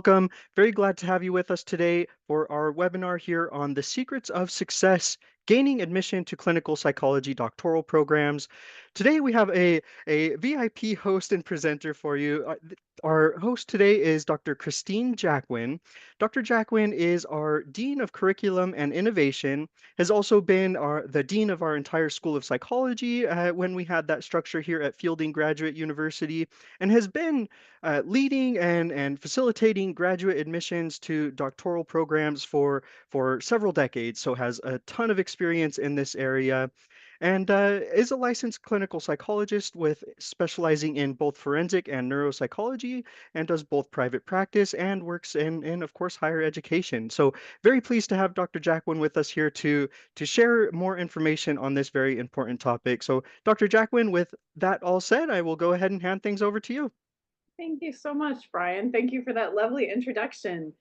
welcome. Very glad to have you with us today for our webinar here on the secrets of success gaining admission to clinical psychology doctoral programs. Today we have a VIP host and presenter for you. Our host today is Dr. Christine Jacquin. Dr. Jacquin is our Dean of Curriculum and Innovation, has also been the Dean of our entire School of Psychology when we had that structure here at Fielding Graduate University, and has been leading and facilitating graduate admissions to doctoral programs for several decades, so has a ton of experience in this area, and is a licensed clinical psychologist with specializing in both forensic and neuropsychology, and does both private practice and works in of course, higher education. So very pleased to have Dr. Jacquin with us here to share more information on this very important topic. So Dr. Jacquin, with that all said, I will go ahead and hand things over to you. Thank you so much, Brian. Thank you for that lovely introduction.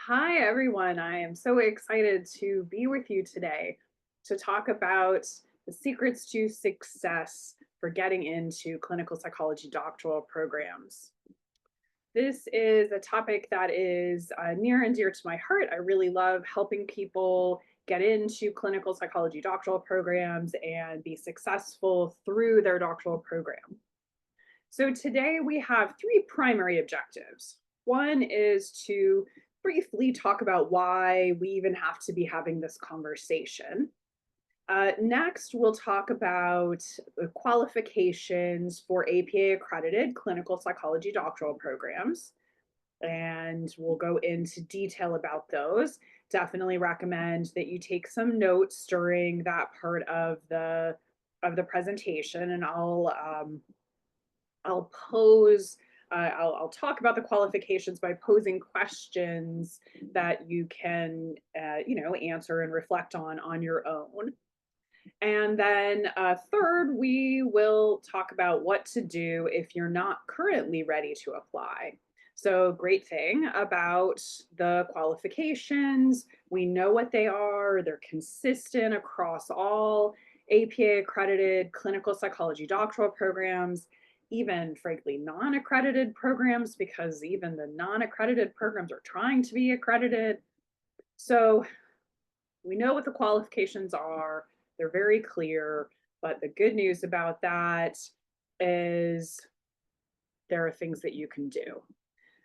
Hi, everyone. I am so excited to be with you today to talk about the secrets to success for getting into clinical psychology doctoral programs. This is a topic that is near and dear to my heart. I really love helping people get into clinical psychology doctoral programs and be successful through their doctoral program. So today we have three primary objectives. One is to briefly talk about why we even have to be having this conversation. Next, we'll talk about the qualifications for APA-accredited clinical psychology doctoral programs, and we'll go into detail about those. Definitely recommend that you take some notes during that part of the presentation, and I'll pose, I'll talk about the qualifications by posing questions that you can, answer and reflect on your own. And then third, we will talk about what to do if you're not currently ready to apply. So great thing about the qualifications, we know what they are, they're consistent across all APA accredited clinical psychology doctoral programs, even frankly non-accredited programs, because even the non-accredited programs are trying to be accredited. So we know what the qualifications are, they're very clear, but the good news about that is there are things that you can do.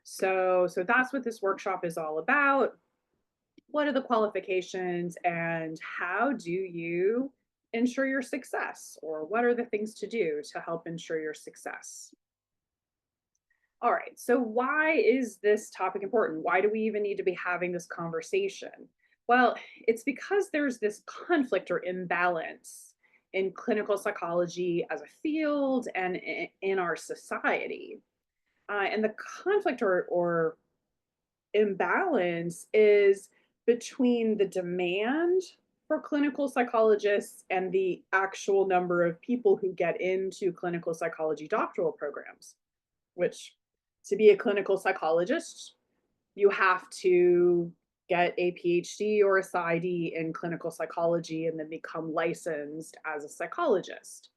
So that's what this workshop is all about. What are the qualifications and how do you ensure your success? Or what are the things to do to help ensure your success? All right, so why is this topic important? Why do we even need to be having this conversation? Well, it's because there's this conflict or imbalance in clinical psychology as a field and in our society. And the conflict or imbalance is between the demand for clinical psychologists and the actual number of people who get into clinical psychology doctoral programs, which to be a clinical psychologist, you have to get a PhD or a PsyD in clinical psychology and then become licensed as a psychologist.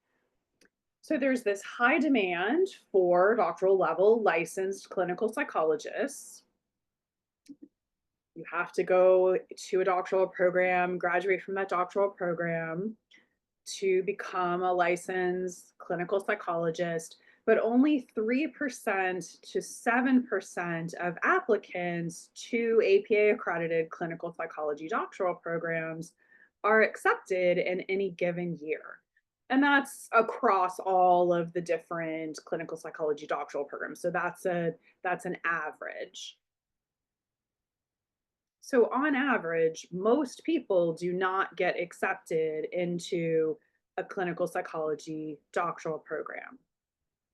So there's this high demand for doctoral level licensed clinical psychologists. You have to go to a doctoral program, graduate from that doctoral program to become a licensed clinical psychologist, but only 3% to 7% of applicants to APA accredited clinical psychology doctoral programs are accepted in any given year. And that's across all of the different clinical psychology doctoral programs. So that's an average. So on average, most people do not get accepted into a clinical psychology doctoral program.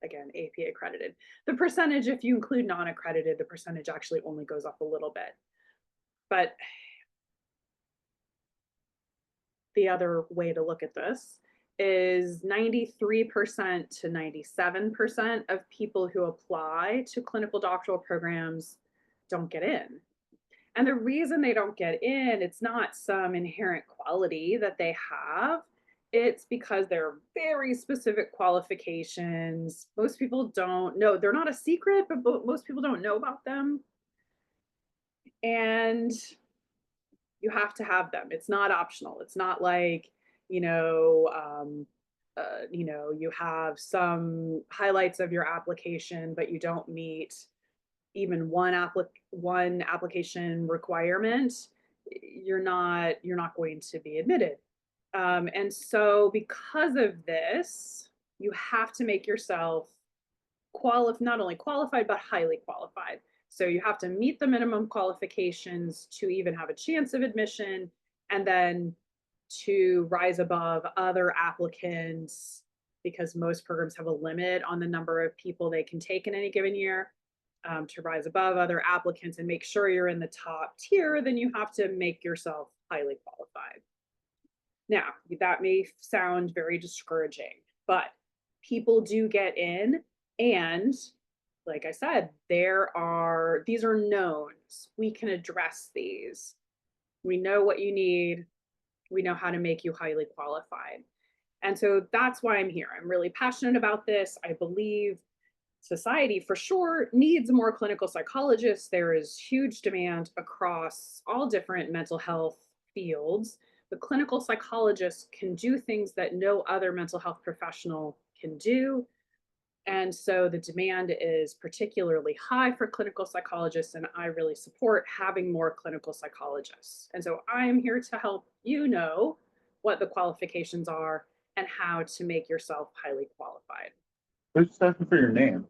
Again, APA accredited. The percentage, if you include non-accredited, the percentage actually only goes up a little bit. But the other way to look at this is 93% to 97% of people who apply to clinical doctoral programs don't get in. And the reason they don't get in, it's not some inherent quality that they have. It's because there are very specific qualifications. Most people don't know. They're not a secret, but most people don't know about them. and you have to have them. It's not optional. It's not like, you know, you have some highlights of your application, but you don't meet even one application requirement. You're not going to be admitted. And so, because of this, you have to make yourself not only qualified but highly qualified. So you have to meet the minimum qualifications to even have a chance of admission, and then to rise above other applicants, because most programs have a limit on the number of people they can take in any given year. To rise above other applicants and make sure you're in the top tier, then you have to make yourself highly qualified. Now, that may sound very discouraging, but people do get in. And like I said, these are knowns. We can address these. We know what you need. We know how to make you highly qualified. And so that's why I'm here. I'm really passionate about this. I believe society for sure needs more clinical psychologists. There is huge demand across all different mental health fields. But clinical psychologists can do things that no other mental health professional can do. And so the demand is particularly high for clinical psychologists, and I really support having more clinical psychologists. And so I'm here to help you know what the qualifications are and how to make yourself highly qualified. Who's asking for your name?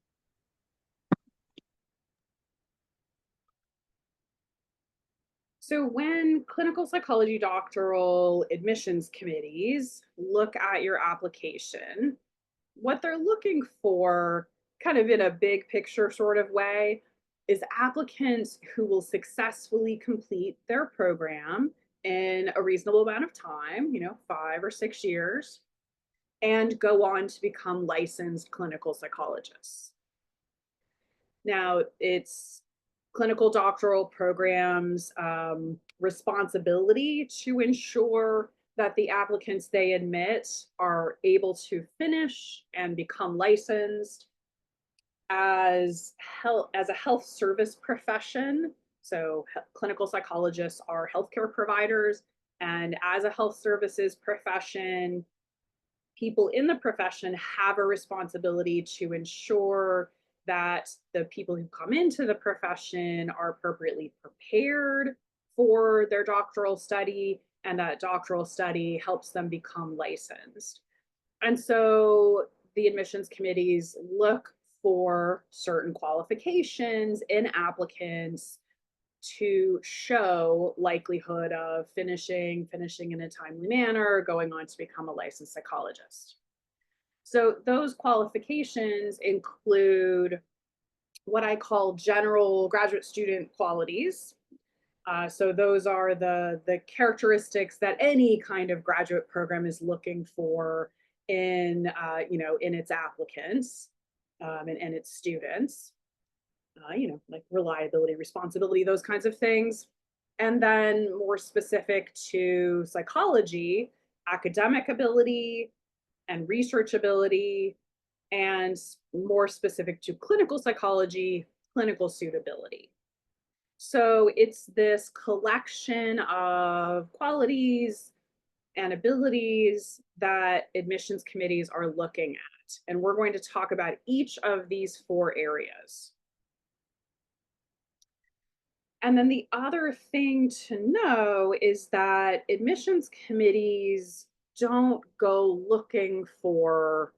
So when clinical psychology doctoral admissions committees look at your application, what they're looking for, kind of in a big picture sort of way, is applicants who will successfully complete their program in a reasonable amount of time, 5 or 6 years, and go on to become licensed clinical psychologists. Now, it's clinical doctoral programs' responsibility to ensure that the applicants they admit are able to finish and become licensed as a health service profession. So clinical psychologists are healthcare providers, and as a health services profession, people in the profession have a responsibility to ensure that the people who come into the profession are appropriately prepared for their doctoral study, and that doctoral study helps them become licensed. And so the admissions committees look for certain qualifications in applicants to show likelihood of finishing in a timely manner, going on to become a licensed psychologist. So those qualifications include what I call general graduate student qualities. So those are the characteristics that any kind of graduate program is looking for in its applicants, and its students. Like reliability, responsibility, those kinds of things. And then more specific to psychology, academic ability and research ability, and more specific to clinical psychology, clinical suitability. So it's this collection of qualities and abilities that admissions committees are looking at. And we're going to talk about each of these 4 areas. And then the other thing to know is that admissions committees don't go looking for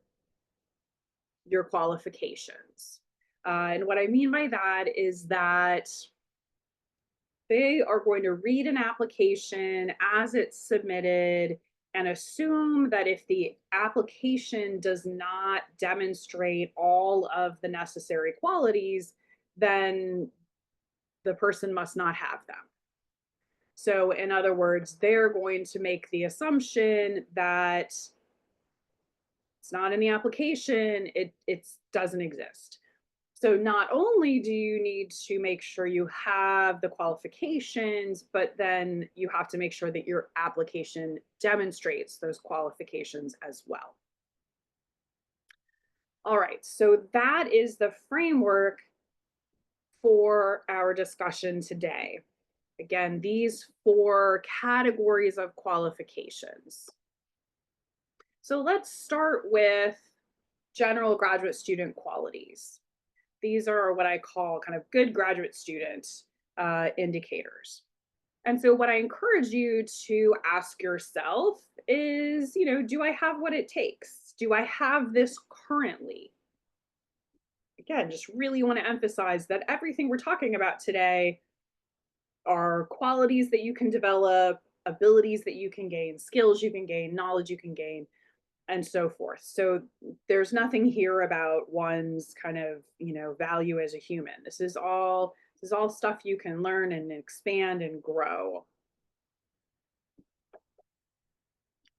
your qualifications. And what I mean by that is that they are going to read an application as it's submitted and assume that if the application does not demonstrate all of the necessary qualities, then the person must not have them. So, in other words, they're going to make the assumption that it's not in the application, it doesn't exist. So not only do you need to make sure you have the qualifications, but then you have to make sure that your application demonstrates those qualifications as well. All right, so that is the framework for our discussion today. Again, these 4 categories of qualifications. So let's start with general graduate student qualities. These are what I call kind of good graduate student indicators. And so what I encourage you to ask yourself is, do I have what it takes? Do I have this currently? Again, just really want to emphasize that everything we're talking about today are qualities that you can develop, abilities that you can gain, skills you can gain, knowledge you can gain, and so forth. So there's nothing here about one's kind of, value as a human. This is all stuff you can learn and expand and grow.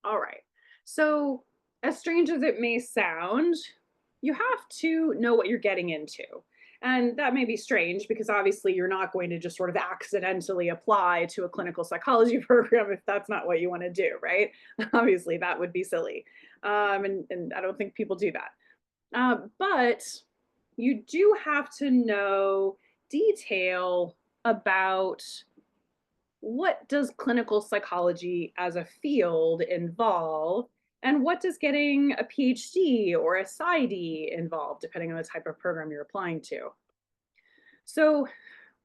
All right. So, as strange as it may sound, you have to know what you're getting into. And that may be strange because obviously you're not going to just sort of accidentally apply to a clinical psychology program if that's not what you want to do, right? Obviously, that would be silly. And I don't think people do that. But you do have to know detail about what does clinical psychology as a field involve, and what does getting a PhD or a PsyD involve, depending on the type of program you're applying to. So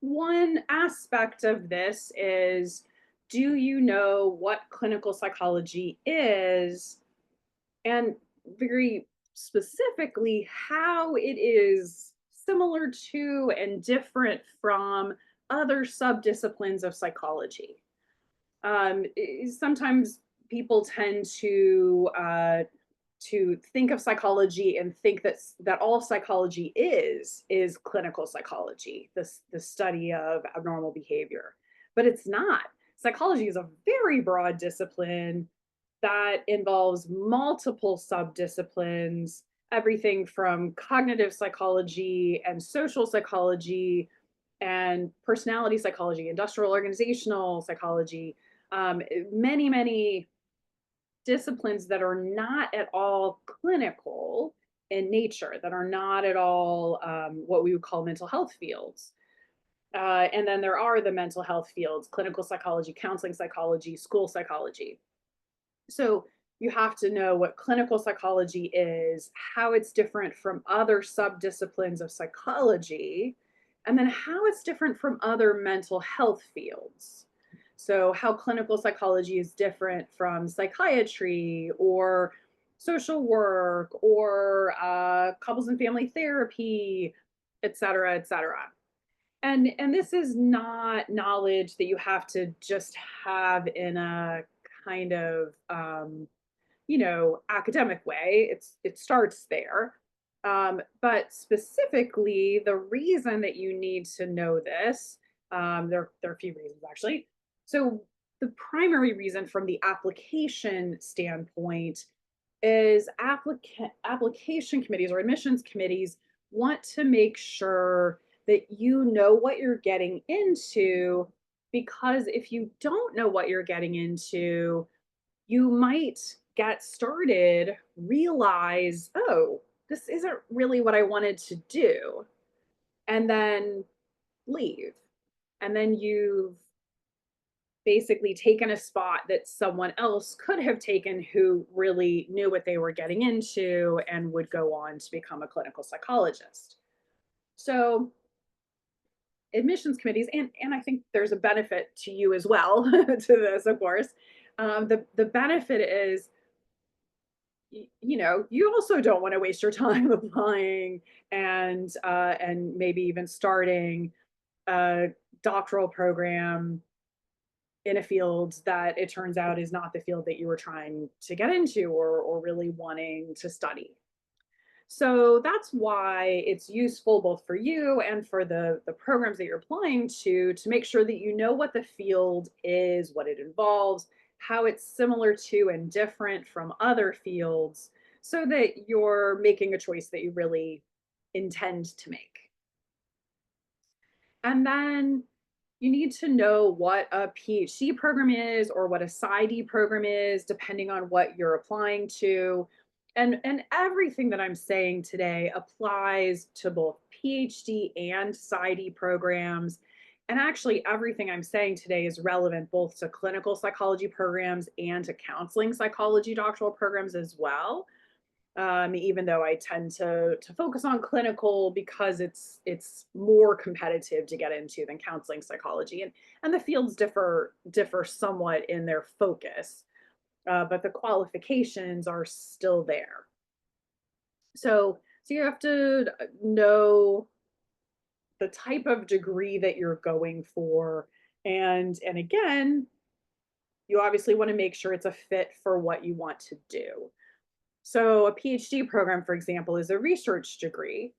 one aspect of this is, do you know what clinical psychology is, and very specifically how it is similar to and different from other subdisciplines of psychology. Sometimes people tend to think of psychology and think that all psychology is clinical psychology, the study of abnormal behavior, but it's not. Psychology is a very broad discipline that involves multiple subdisciplines, everything from cognitive psychology and social psychology and personality psychology, industrial organizational psychology, many, many disciplines that are not at all clinical in nature, that are not at all what we would call mental health fields. And then there are the mental health fields: clinical psychology, counseling psychology, school psychology. So you have to know what clinical psychology is, how it's different from other subdisciplines of psychology, and then how it's different from other mental health fields. So, how clinical psychology is different from psychiatry or social work or couples and family therapy, et cetera, et cetera. And this is not knowledge that you have to just have in a kind of academic way. It starts there. But specifically, the reason that you need to know this, there are a few reasons actually. So the primary reason from the application standpoint is application committees or admissions committees want to make sure that you know what you're getting into, because if you don't know what you're getting into, you might get started, realize, oh, this isn't really what I wanted to do, and then leave. And then you've basically taken a spot that someone else could have taken who really knew what they were getting into and would go on to become a clinical psychologist. So admissions committees, and I think there's a benefit to you as well to this, of course. The benefit is, you also don't want to waste your time applying and maybe even starting a doctoral program in a field that it turns out is not the field that you were trying to get into or really wanting to study. So that's why it's useful both for you and for the programs that you're applying to make sure that you know what the field is, what it involves, how it's similar to and different from other fields, so that you're making a choice that you really intend to make. And then you need to know what a PhD program is or what a PsyD program is, depending on what you're applying to. And everything that I'm saying today applies to both PhD and PsyD programs. And actually, everything I'm saying today is relevant both to clinical psychology programs and to counseling psychology doctoral programs as well. Even though I tend to focus on clinical because it's more competitive to get into than counseling psychology, and the fields differ somewhat in their focus, but the qualifications are still there. So you have to know the type of degree that you're going for, and again, you obviously want to make sure it's a fit for what you want to do. So a PhD program, for example, is a research degree.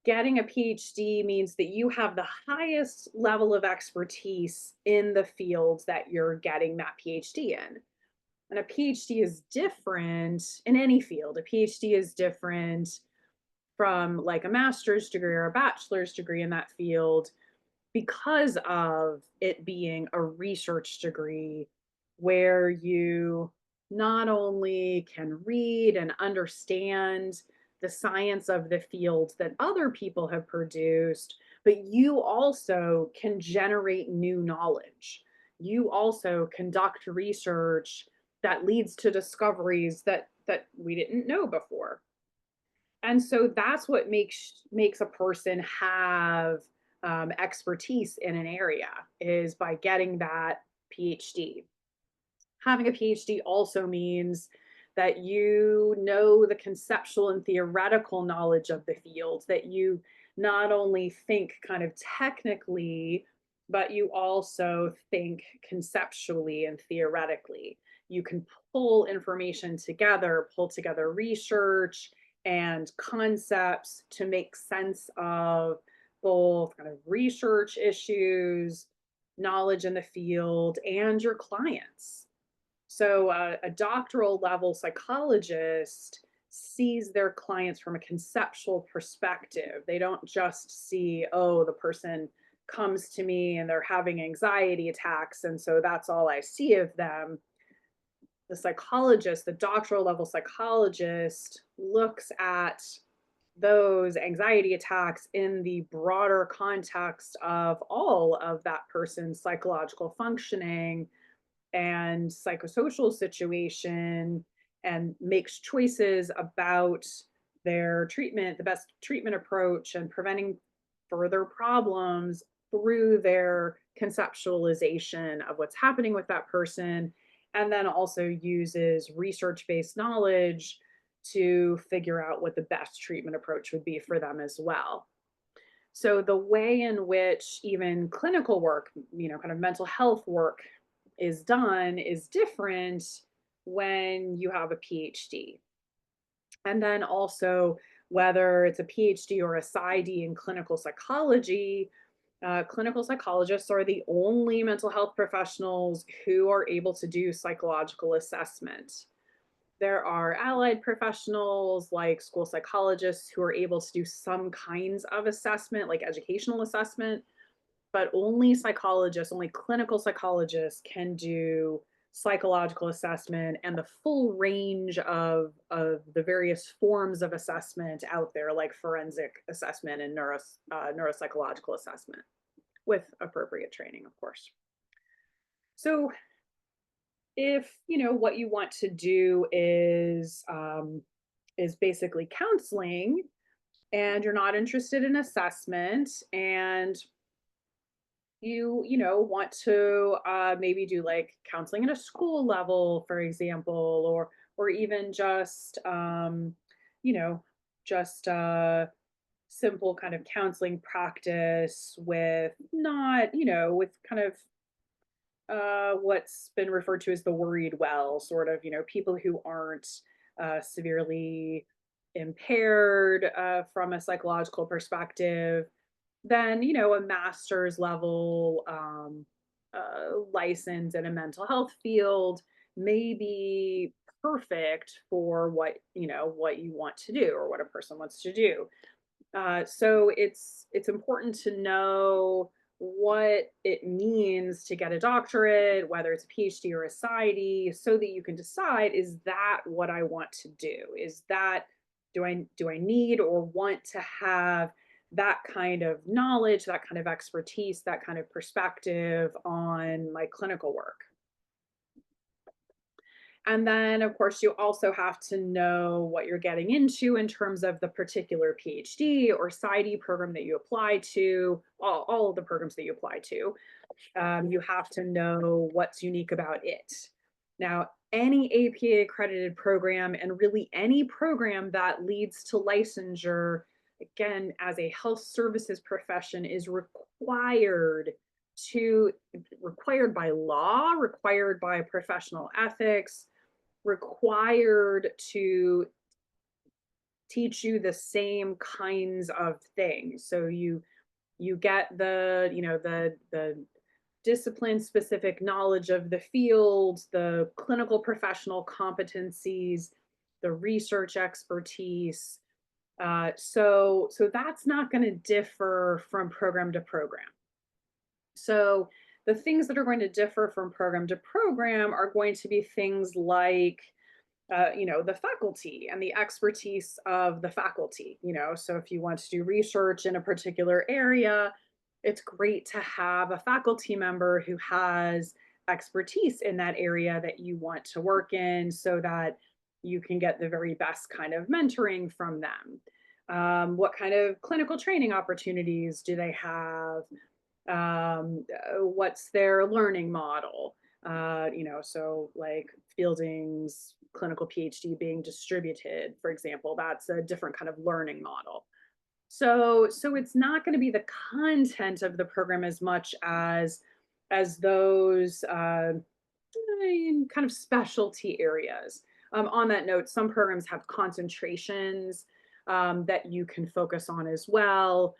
Getting a PhD means that you have the highest level of expertise in the fields that you're getting that PhD in. And a PhD is different in any field. A PhD is different from like a master's degree or a bachelor's degree in that field because of it being a research degree where you not only can read and understand the science of the field that other people have produced, but you also can generate new knowledge. You also conduct research that leads to discoveries that we didn't know before. And so that's what makes a person have expertise in an area, is by getting that PhD. Having a PhD also means that you know the conceptual and theoretical knowledge of the field, that you not only think kind of technically, but you also think conceptually and theoretically. You can pull information together, pull together research and concepts to make sense of both kind of research issues, knowledge in the field, and your clients. So, a doctoral level psychologist sees their clients from a conceptual perspective. They don't just see, oh, the person comes to me and they're having anxiety attacks, and so that's all I see of them. The psychologist, the doctoral level psychologist, looks at those anxiety attacks in the broader context of all of that person's psychological functioning and psychosocial situation, and makes choices about their treatment, the best treatment approach, and preventing further problems through their conceptualization of what's happening with that person, and then also uses research based knowledge to figure out what the best treatment approach would be for them as well. So the way in which even clinical work, kind of mental health work is done is different when you have a PhD. And then also, whether it's a PhD or a PsyD in clinical psychology, clinical psychologists are the only mental health professionals who are able to do psychological assessment. There are allied professionals like school psychologists who are able to do some kinds of assessment, like educational assessment, but only psychologists, only clinical psychologists can do psychological assessment and the full range of the various forms of assessment out there, like forensic assessment and neuropsychological assessment, with appropriate training, of course. So if what you want to do is basically counseling, and you're not interested in assessment, and you want to maybe do like counseling at a school level, for example, or even just you know just simple kind of counseling practice with not with kind of what's been referred to as the worried well, sort of, people who aren't severely impaired from a psychological perspective, then, a master's level license in a mental health field may be perfect for what you want to do, or what a person wants to do. So it's important to know what it means to get a doctorate, whether it's a PhD or a PsyD, so that you can decide, is that what I want to do? Is that, do I need or want to have that kind of knowledge, that kind of expertise, that kind of perspective on my clinical work. And then, of course, you also have to know what you're getting into in terms of the particular PhD or PsyD program that you apply to, all of the programs that you apply to. You have to know what's unique about it. Now, any APA accredited program and really any program that leads to licensure, again, as a health services profession, is required by law, required by professional ethics, required to teach you the same kinds of things. So you get the, the discipline specific knowledge of the field, the clinical professional competencies, the research expertise. So that's not going to differ from program to program. So the things that are going to differ from program to program are going to be things like the faculty and the expertise of the faculty. So if you want to do research in a particular area, it's great to have a faculty member who has expertise in that area that you want to work in, so that you can get the very best kind of mentoring from them. What kind of clinical training opportunities do they have? What's their learning model? So like Fielding's clinical PhD being distributed, for example, that's a different kind of learning model. So it's not going to be the content of the program as much as those kind of specialty areas. On that note, some programs have concentrations that you can focus on as well,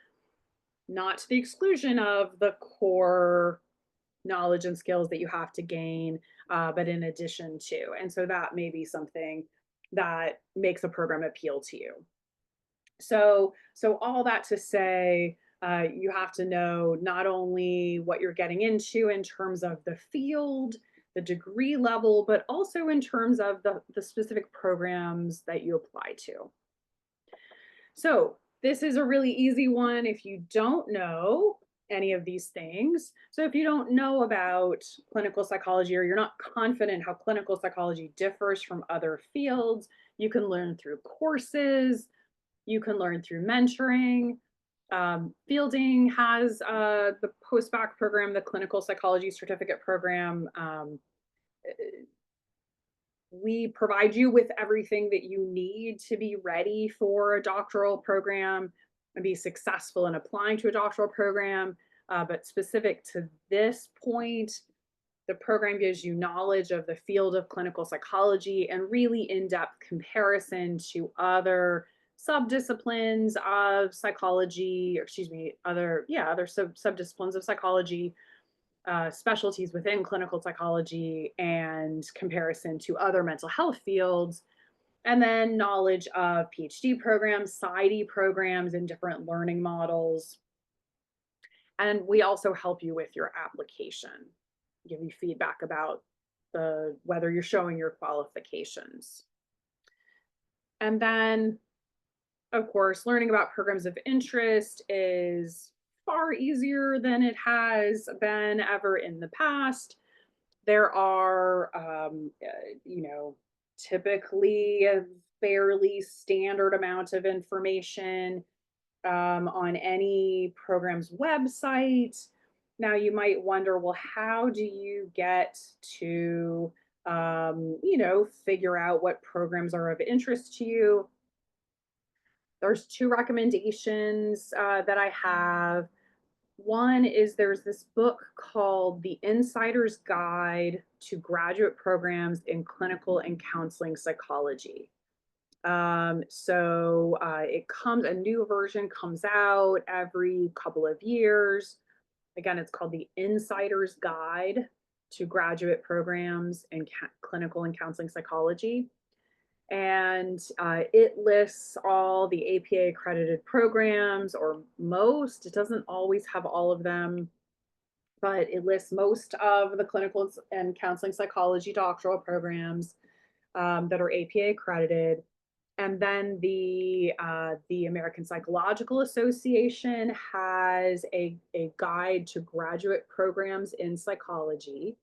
not to the exclusion of the core knowledge and skills that you have to gain, but in addition to. And so that may be something that makes a program appeal to you. So all that to say, you have to know not only what you're getting into in terms of the field, the degree level, but also in terms of the specific programs that you apply to. So this is a really easy one if you don't know any of these things. So if you don't know about clinical psychology, or you're not confident how clinical psychology differs from other fields, you can learn through courses, you can learn through mentoring. Fielding has the post-bac program, the clinical psychology certificate program. We provide you with everything that you need to be ready for a doctoral program and be successful in applying to a doctoral program. But specific to this point, the program gives you knowledge of the field of clinical psychology and really in-depth comparison to other subdisciplines of psychology, or excuse me, other subdisciplines of psychology, specialties within clinical psychology, and comparison to other mental health fields, and then knowledge of PhD programs, PsyD programs, and different learning models. And we also help you with your application, give you feedback about whether you're showing your qualifications. And then, of course, learning about programs of interest is far easier than it has been ever in the past. There are, typically a fairly standard amount of information on any program's website. Now, you might wonder, well, how do you get to, figure out what programs are of interest to you? There's two recommendations that I have. One is there's this book called The Insider's Guide to Graduate Programs in Clinical and Counseling Psychology. A new version comes out every couple of years. Again, it's called The Insider's Guide to Graduate Programs in Clinical and Counseling Psychology. And it lists all the APA accredited programs, or most. It doesn't always have all of them, but it lists most of the clinical and counseling psychology doctoral programs that are APA accredited. And then the American Psychological Association has a guide to graduate programs in psychology.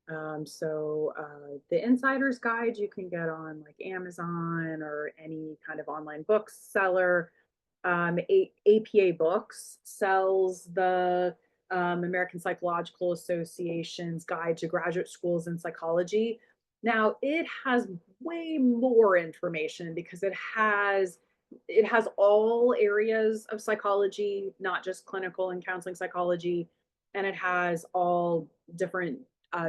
The Insider's Guide you can get on like Amazon or any kind of online bookseller. APA Books sells the American Psychological Association's Guide to Graduate Schools in Psychology. Now it has way more information because it has all areas of psychology, not just clinical and counseling psychology, and it has all different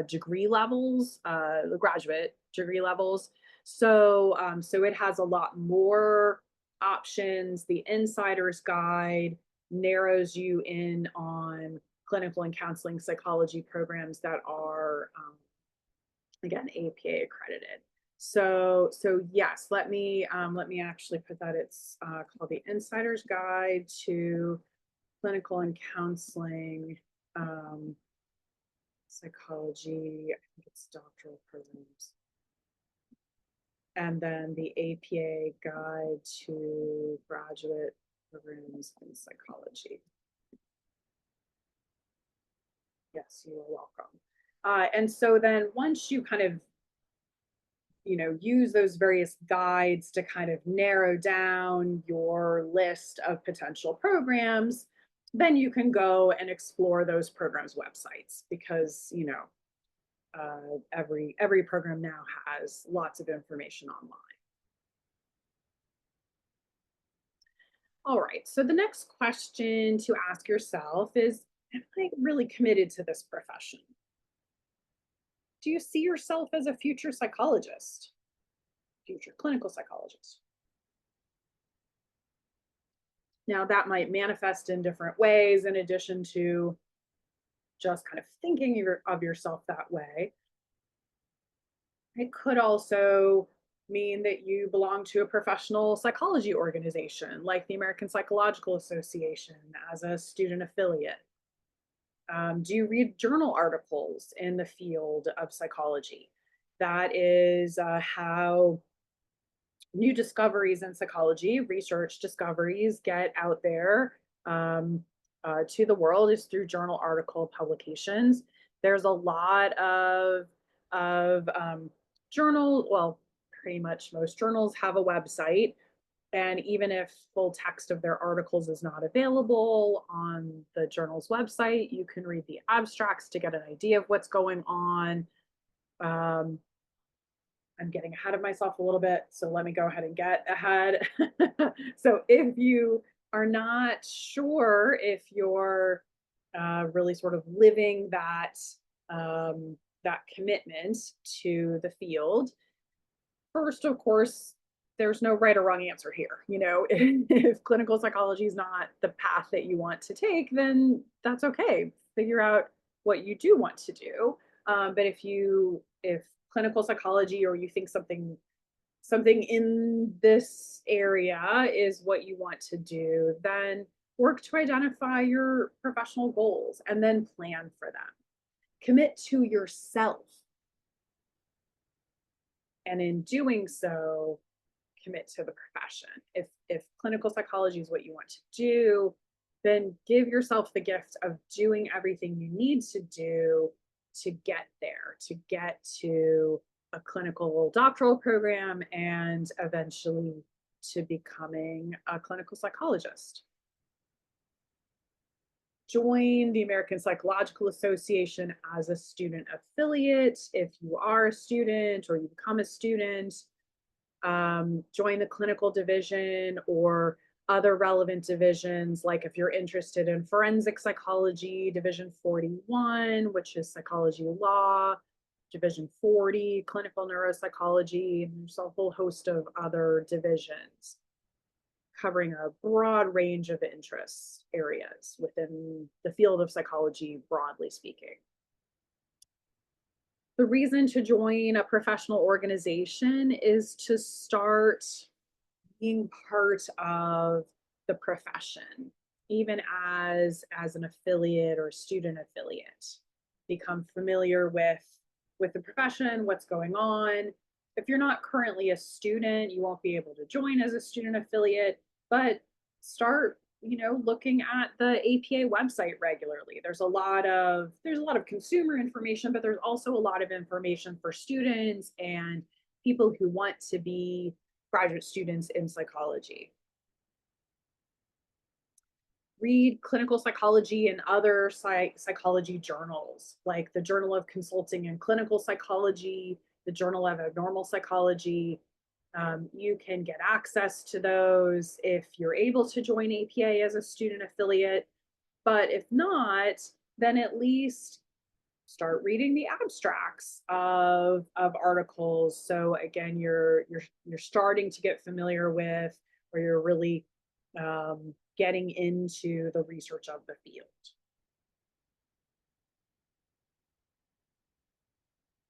degree levels, the graduate degree levels. So it has a lot more options. The Insider's Guide narrows you in on clinical and counseling psychology programs that are, again, APA accredited. So yes, let me actually put that. It's called the Insider's Guide to Clinical and Counseling Psychology. I think it's doctoral programs. And then the APA Guide to Graduate Programs in Psychology. Yes, you are welcome. And so then once you kind of, use those various guides to kind of narrow down your list of potential programs, then you can go and explore those programs' websites because, every program now has lots of information online. All right, so the next question to ask yourself is, am I really committed to this profession? Do you see yourself as a future psychologist, future clinical psychologist? Now that might manifest in different ways in addition to just kind of thinking of yourself that way. It could also mean that you belong to a professional psychology organization like the American Psychological Association as a student affiliate. Do you read journal articles in the field of psychology? That is how new discoveries in psychology, research discoveries get out there to the world, is through journal article publications. There's a lot of well, pretty much most journals have a website. And even if full text of their articles is not available on the journal's website, you can read the abstracts to get an idea of what's going on. I'm getting ahead of myself a little bit, so let me go ahead and get ahead. So if you are not sure if you're really sort of living that commitment to the field, first, of course, there's no right or wrong answer here. If clinical psychology is not the path that you want to take, then that's okay. Figure out what you do want to do. But if clinical psychology, or you think something in this area is what you want to do, then work to identify your professional goals and then plan for them. Commit to yourself. And in doing so, commit to the profession. If clinical psychology is what you want to do, then give yourself the gift of doing everything you need to do to get there, to get to a clinical doctoral program and eventually to becoming a clinical psychologist. Join the American Psychological Association as a student affiliate if you are a student or you become a student. Join the clinical division or other relevant divisions, like if you're interested in forensic psychology, Division 41, which is psychology law, Division 40, clinical neuropsychology, and there's a whole host of other divisions covering a broad range of interest areas within the field of psychology, broadly speaking. The reason to join a professional organization is to start being part of the profession, even as an affiliate or student affiliate. Become familiar with the profession, what's going on, If you're not currently a student, you won't be able to join as a student affiliate, but start, looking at the APA website regularly. There's a lot of consumer information, but there's also a lot of information for students and people who want to be graduate students in psychology. Read clinical psychology and other psychology journals, like the Journal of Consulting and Clinical Psychology, the Journal of Abnormal Psychology. You can get access to those if you're able to join APA as a student affiliate. But if not, then at least start reading the abstracts of articles. So again, you're starting to get familiar with, or you're really getting into the research of the field.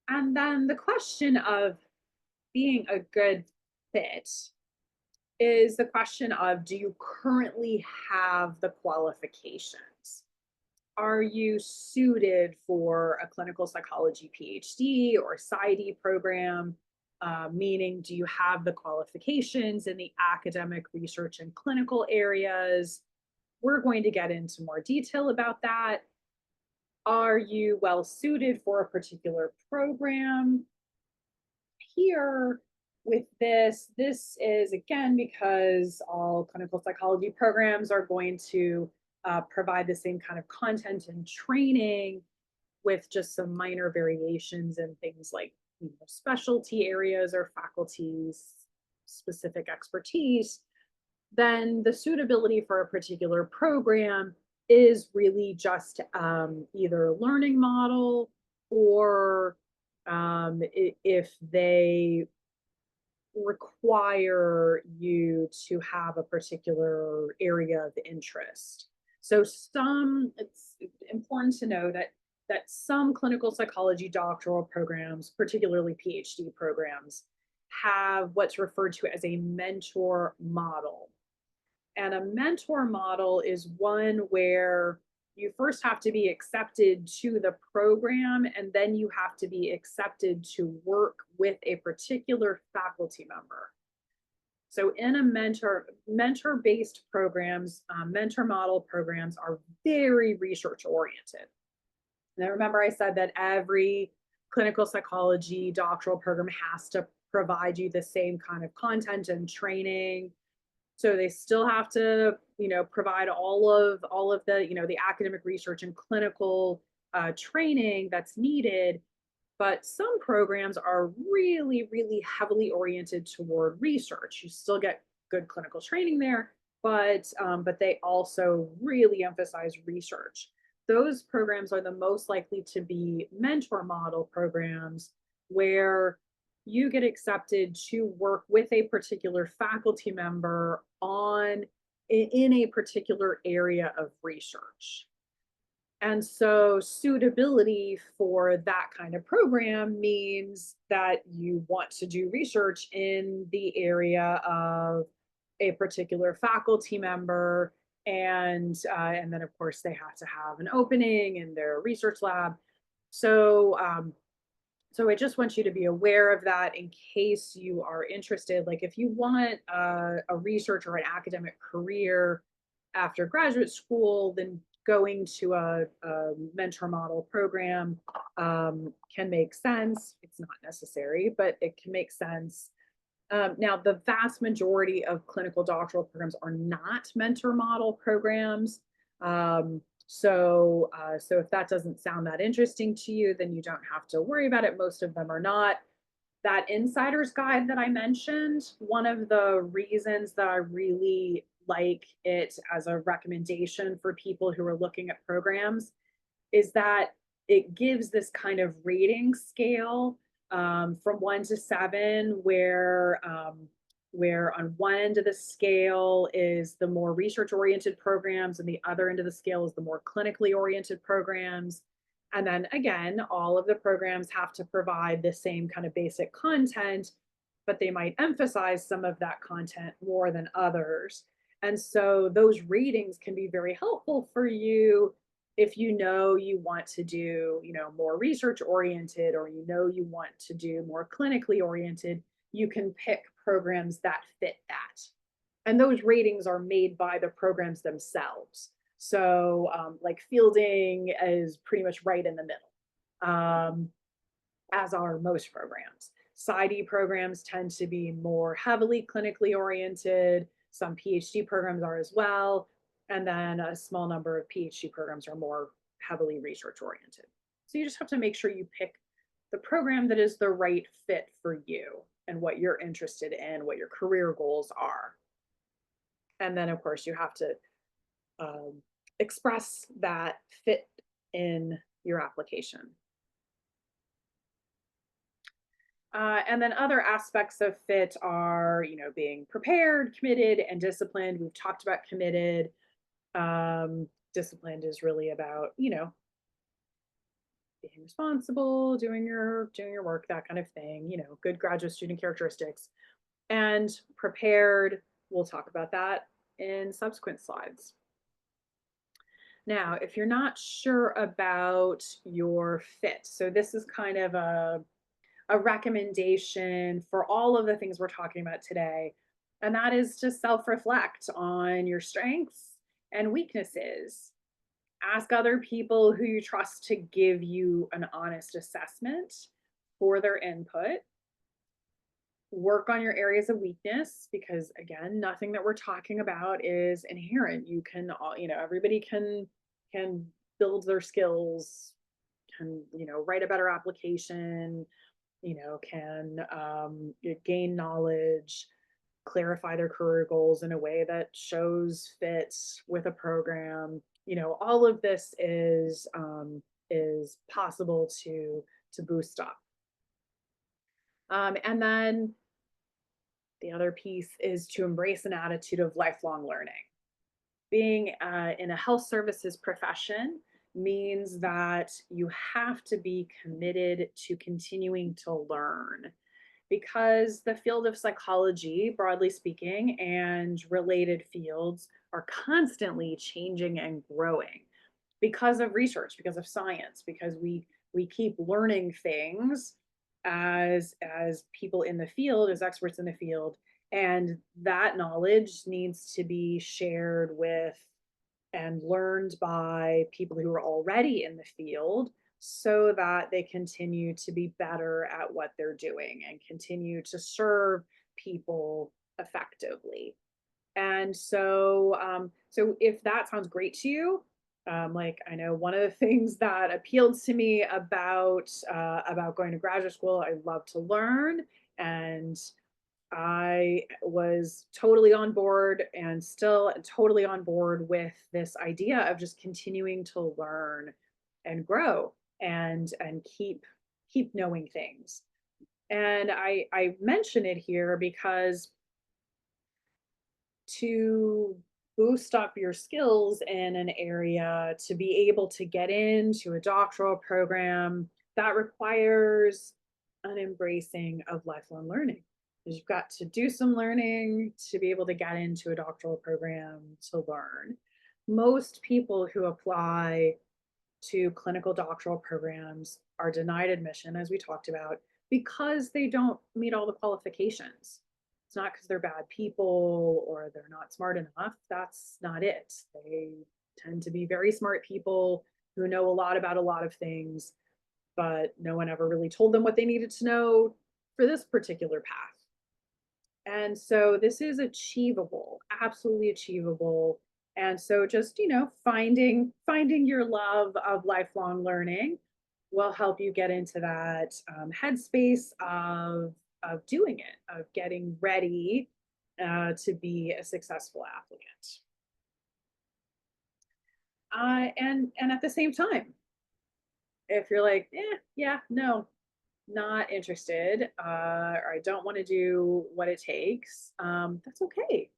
And then the question of being a good fit is the question of, do you currently have the qualifications? Are you suited for a clinical psychology PhD or PsyD program? Meaning, do you have the qualifications in the academic, research, and clinical areas? We're going to get into more detail about that. Are you well suited for a particular program? Here, with this is again because all clinical psychology programs are going to provide the same kind of content and training with just some minor variations in things like specialty areas or faculties specific expertise. Then the suitability for a particular program is really just either learning model, or if they require you to have a particular area of interest. So it's important to know that some clinical psychology doctoral programs, particularly PhD programs, have what's referred to as a mentor model. And a mentor model is one where you first have to be accepted to the program, and then you have to be accepted to work with a particular faculty member. So in a mentor-based programs, mentor model programs are very research oriented. Now remember I said that every clinical psychology doctoral program has to provide you the same kind of content and training. So they still have to, provide all of the, the academic research and clinical training that's needed. But some programs are really, really heavily oriented toward research. You still get good clinical training there, but they also really emphasize research. Those programs are the most likely to be mentor model programs, where you get accepted to work with a particular faculty member in a particular area of research. And so suitability for that kind of program means that you want to do research in the area of a particular faculty member. And then of course they have to have an opening in their research lab. So I just want you to be aware of that in case you are interested. Like if you want a research or an academic career after graduate school, then going to a mentor model program can make sense. It's not necessary, but it can make sense. Now, the vast majority of clinical doctoral programs are not mentor model programs. So if that doesn't sound that interesting to you, then you don't have to worry about it. Most of them are not. That insider's guide that I mentioned, one of the reasons that I really like it as a recommendation for people who are looking at programs is that it gives this kind of rating scale from 1 to 7, where on one end of the scale is the more research oriented programs, and the other end of the scale is the more clinically oriented programs. And then again, all of the programs have to provide the same kind of basic content, but they might emphasize some of that content more than others. And so those ratings can be very helpful for you If you know you want to do, more research oriented, or you want to do more clinically oriented, you can pick programs that fit that. And those ratings are made by the programs themselves. So, like fielding is pretty much right in the middle, as are most programs. PsyD programs tend to be more heavily clinically oriented. Some PhD programs are as well. And then a small number of PhD programs are more heavily research oriented. So you just have to make sure you pick the program that is the right fit for you and what you're interested in, what your career goals are. And then, of course, you have to um, express that fit in your application. And then other aspects of fit are, being prepared, committed, and disciplined. We've talked about committed. Disciplined is really about, being responsible, doing your work, that kind of thing. Good graduate student characteristics. And prepared, we'll talk about that in subsequent slides. Now, if you're not sure about your fit, so this is kind of a recommendation for all of the things we're talking about today, and that is to self-reflect on your strengths and weaknesses. Ask other people who you trust to give you an honest assessment for their input. Work on your areas of weakness, because again, nothing that we're talking about is inherent. You can all, everybody can build their skills, can, write a better application, can gain knowledge, clarify their career goals in a way that shows fit with a program. All of this is possible to boost up. And then the other piece is to embrace an attitude of lifelong learning. Being in a health services profession means that you have to be committed to continuing to learn, because the field of psychology, broadly speaking, and related fields are constantly changing and growing because of research, because of science, because we keep learning things as people in the field, as experts in the field, and that knowledge needs to be shared with and learned by people who are already in the field, so that they continue to be better at what they're doing and continue to serve people effectively. And so if that sounds great to you, like, I know one of the things that appealed to me about going to graduate school, I love to learn, and I was totally on board, and still totally on board with this idea of just continuing to learn and grow and keep knowing things. And I mention it here because to boost up your skills in an area, to be able to get into a doctoral program, that requires an embracing of lifelong learning. You've got to do some learning to be able to get into a doctoral program to learn. Most people who apply to clinical doctoral programs are denied admission, as we talked about, because they don't meet all the qualifications. It's not because they're bad people or they're not smart enough. That's not it. They tend to be very smart people who know a lot about a lot of things, but no one ever really told them what they needed to know for this particular path. And so this is achievable, absolutely achievable. And so just, finding your love of lifelong learning will help you get into that headspace of doing it, of getting ready to be a successful applicant. And at the same time, if you're like, yeah, no, not interested, or I don't want to do what it takes, that's okay.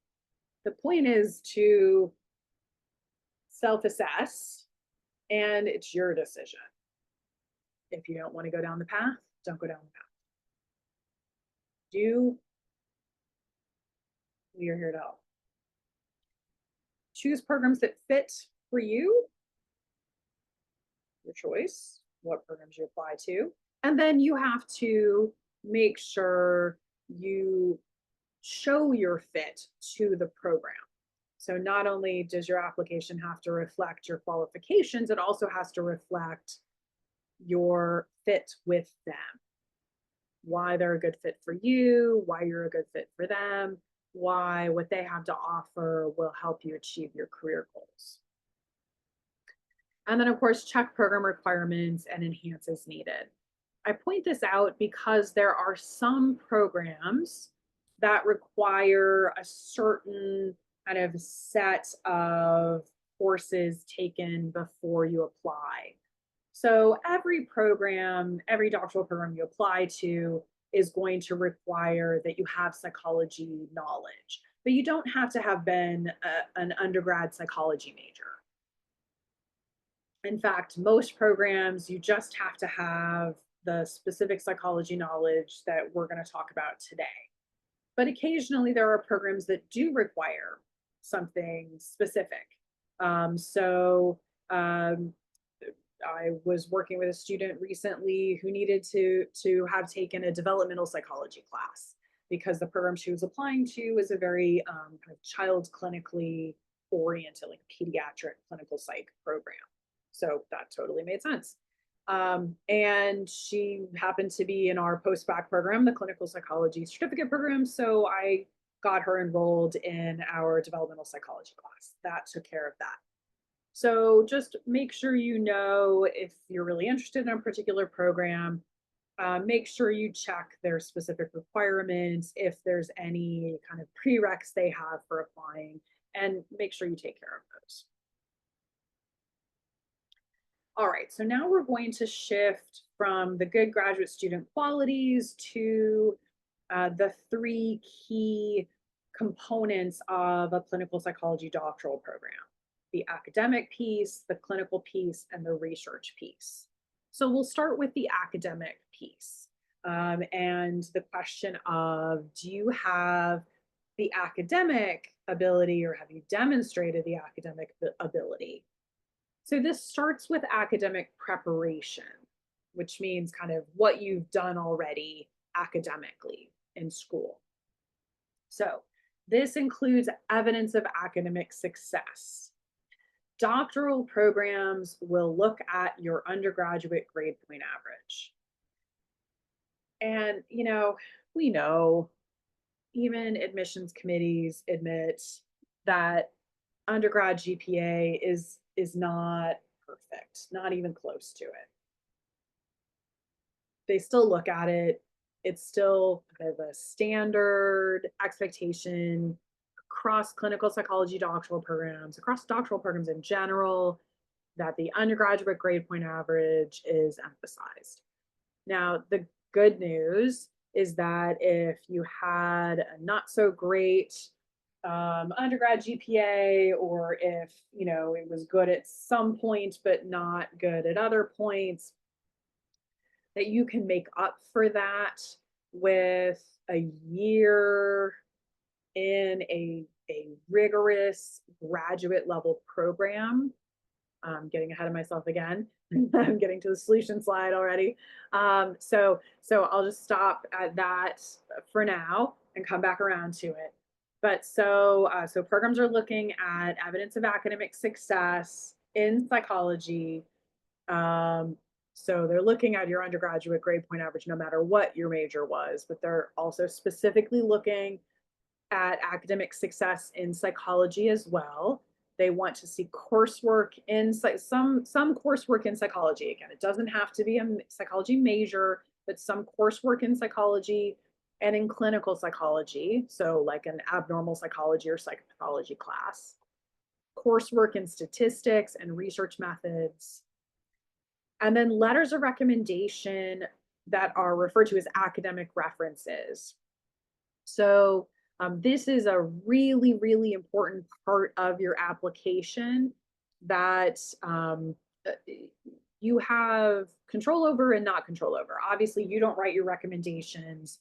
The point is to self-assess, and it's your decision. If you don't want to go down the path, don't go down the path. We're here to help. Choose programs that fit for you your choice, what programs you apply to. And then you have to make sure you show your fit to the program. So not only does your application have to reflect your qualifications, it also has to reflect your fit with them. Why they're a good fit for you, why you're a good fit for them, why what they have to offer will help you achieve your career goals. And then, of course, check program requirements and enhance as needed. I point this out because there are some programs that require a certain kind of set of courses taken before you apply. So every program, every doctoral program you apply to is going to require that you have psychology knowledge, but you don't have to have been an undergrad psychology major. In fact, most programs, you just have to have the specific psychology knowledge that we're going to talk about today. But occasionally there are programs that do require something specific. I was working with a student recently who needed to have taken a developmental psychology class because the program she was applying to is a very kind of child clinically oriented, like a pediatric clinical psych program. So that totally made sense. And she happened to be in our post-bac program, the clinical psychology certificate program. So I got her enrolled in our developmental psychology class. That took care of that. So just make sure you know if you're really interested in a particular program, make sure you check their specific requirements, if there's any kind of prereqs they have for applying, and make sure you take care of those. All right, so now we're going to shift from the good graduate student qualities to the three key components of a clinical psychology doctoral program: the academic piece, the clinical piece, and the research piece. So we'll start with the academic piece and the question of, do you have the academic ability or have you demonstrated the academic ability? So this starts with academic preparation, which means kind of what you've done already academically in school. So this includes evidence of academic success. Doctoral programs will look at your undergraduate grade point average. And, we know even admissions committees admit that undergrad GPA is not perfect, not even close to it. They still look at it. It's still kind of a standard expectation across clinical psychology doctoral programs, across doctoral programs in general, that the undergraduate grade point average is emphasized. Now, the good news is that if you had a not so great undergrad GPA, or if it was good at some point but not good at other points, that you can make up for that with a year in a rigorous graduate level program. I'm getting ahead of myself again. I'm getting to the solution slide already. So I'll just stop at that for now and come back around to it. But so programs are looking at evidence of academic success in psychology. So they're looking at your undergraduate grade point average no matter what your major was, but they're also specifically looking at academic success in psychology as well. They want to see coursework in some coursework in psychology. Again, it doesn't have to be a psychology major, but some coursework in psychology and in clinical psychology. So like an abnormal psychology or psychopathology class. Coursework in statistics and research methods. And then letters of recommendation that are referred to as academic references. So this is a really, really important part of your application that you have control over and not control over. Obviously, you don't write your recommendations,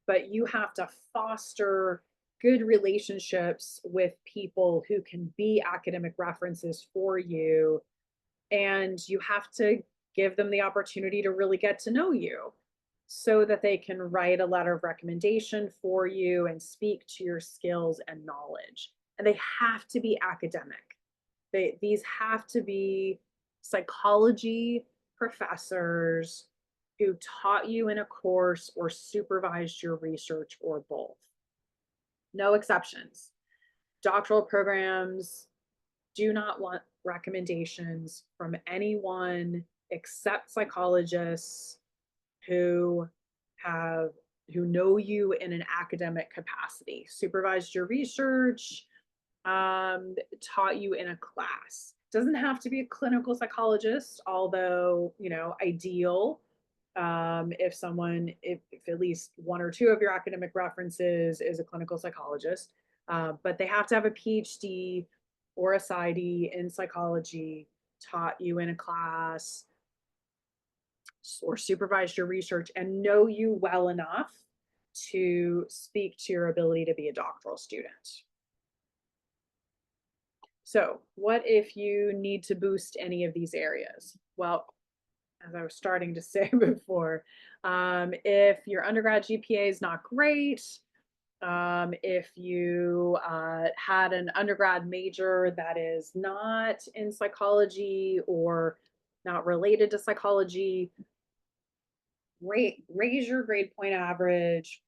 but you have to foster good relationships with people who can be academic references for you And you have to give them the opportunity to really get to know you so that they can write a letter of recommendation for you and speak to your skills and knowledge. And they have to be academic. These have to be psychology professors who taught you in a course or supervised your research or both. No exceptions. Doctoral programs do not want recommendations from anyone except psychologists who have who know you in an academic capacity, supervised your research, taught you in a class. Doesn't have to be a clinical psychologist, although, ideal. If at least one or two of your academic references is a clinical psychologist, but they have to have a PhD or a PsyD in psychology, taught you in a class, or supervised your research and know you well enough to speak to your ability to be a doctoral student. So, what if you need to boost any of these areas? Well, as I was starting to say before, if your undergrad GPA is not great, if you had an undergrad major that is not in psychology or not related to psychology, raise your grade point average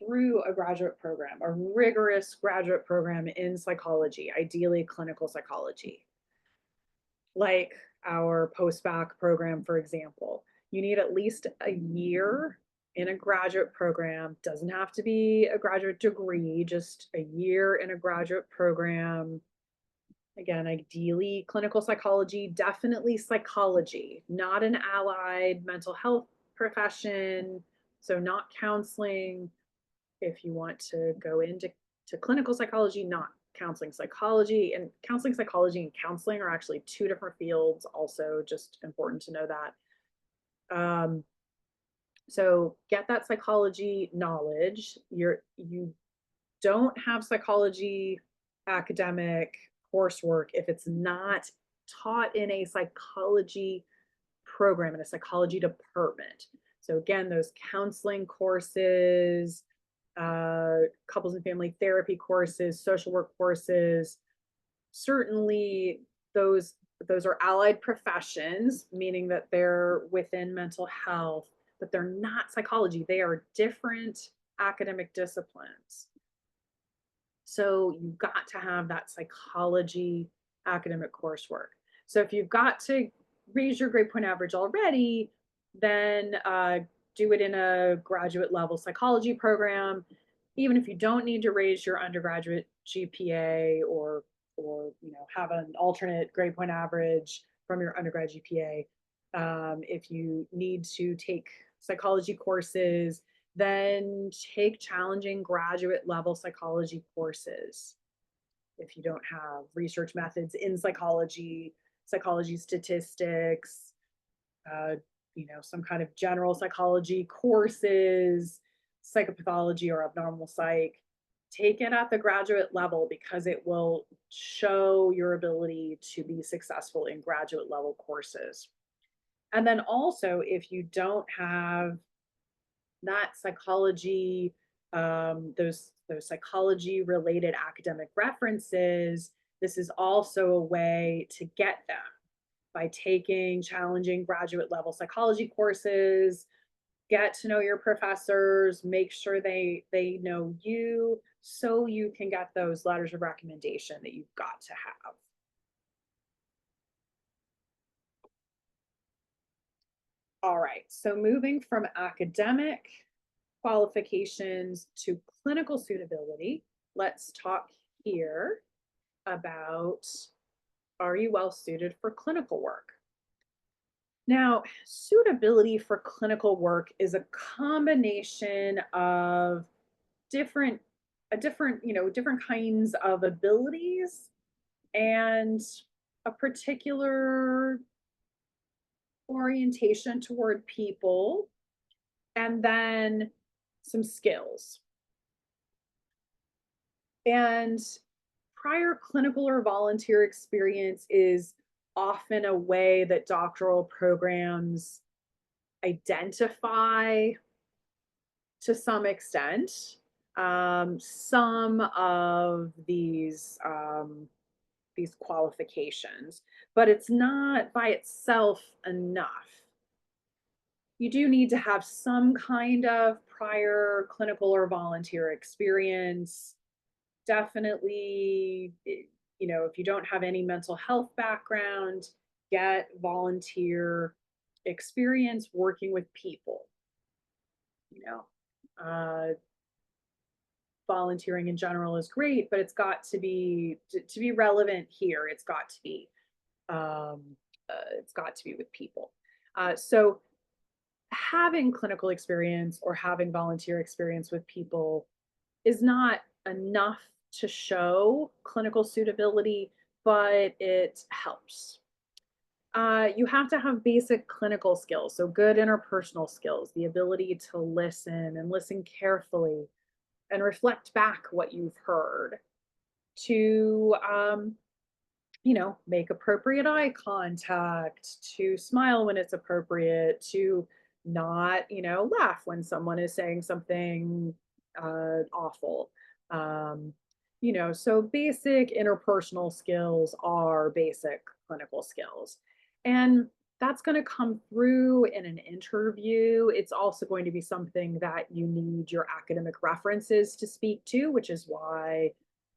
through a graduate program, a rigorous graduate program in psychology, ideally clinical psychology, like our post-bac program, for example. You need at least a year in a graduate program. Doesn't have to be a graduate degree, just a year in a graduate program. Again, ideally clinical psychology, definitely psychology, not an allied mental health profession, so not counseling. If you want to go into clinical psychology, not counseling psychology. And counseling psychology and counseling are actually two different fields, also just important to know that. So get that psychology knowledge. You don't have psychology academic coursework if it's not taught in a psychology program, in a psychology department. So again, those counseling courses, couples and family therapy courses, social work courses, certainly those are allied professions, meaning that they're within mental health, but they're not psychology. They are different academic disciplines. So you've got to have that psychology academic coursework. So if you've got to raise your grade point average already, then do it in a graduate level psychology program. Even if you don't need to raise your undergraduate GPA or have an alternate grade point average from your undergrad GPA, if you need to take psychology courses, then take challenging graduate level psychology courses. If you don't have research methods in psychology, psychology statistics, some kind of general psychology courses, psychopathology or abnormal psych, take it at the graduate level because it will show your ability to be successful in graduate level courses. And then also, if you don't have that psychology, those psychology related academic references, this is also a way to get them by taking challenging graduate level psychology courses. Get to know your professors, make sure they know you, so you can get those letters of recommendation that you've got to have. All right, so moving from academic qualifications to clinical suitability, let's talk here about, are you well suited for clinical work? Now, suitability for clinical work is a combination of different different kinds of abilities and a particular orientation toward people, and then some skills. And prior clinical or volunteer experience is often a way that doctoral programs identify to some extent some of these qualifications, but it's not by itself enough. You do need to have some kind of prior clinical or volunteer experience. Definitely, if you don't have any mental health background, get volunteer experience working with people. You know, uh, volunteering in general is great, but it's got to be to be relevant here. Um, it's got to be with people. So having clinical experience or having volunteer experience with people is not enough to show clinical suitability, but it helps. You have to have basic clinical skills, so good interpersonal skills, the ability to listen and listen carefully and reflect back what you've heard, to make appropriate eye contact, to smile when it's appropriate, to not, laugh when someone is saying something awful. Um, so basic interpersonal skills are basic clinical skills. And that's going to come through in an interview. It's also going to be something that you need your academic references to speak to, which is why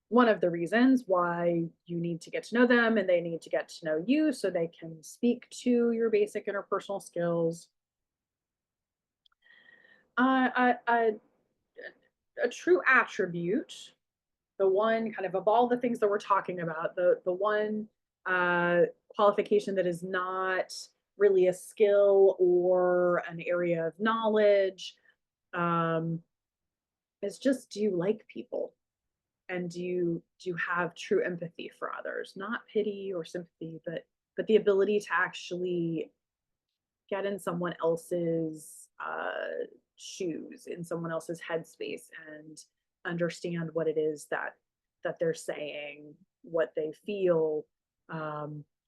one of the reasons why you need to get to know them and they need to get to know you so they can speak to your basic interpersonal skills. Uh, a, a, a true attribute, the one kind of all the things that we're talking about, the one qualification that is not really a skill or an area of knowledge, um, is just, do you like people? And do you have true empathy for others, not pity or sympathy, but the ability to actually get in someone else's shoes, in someone else's headspace, and understand what it is that they're saying, what they feel,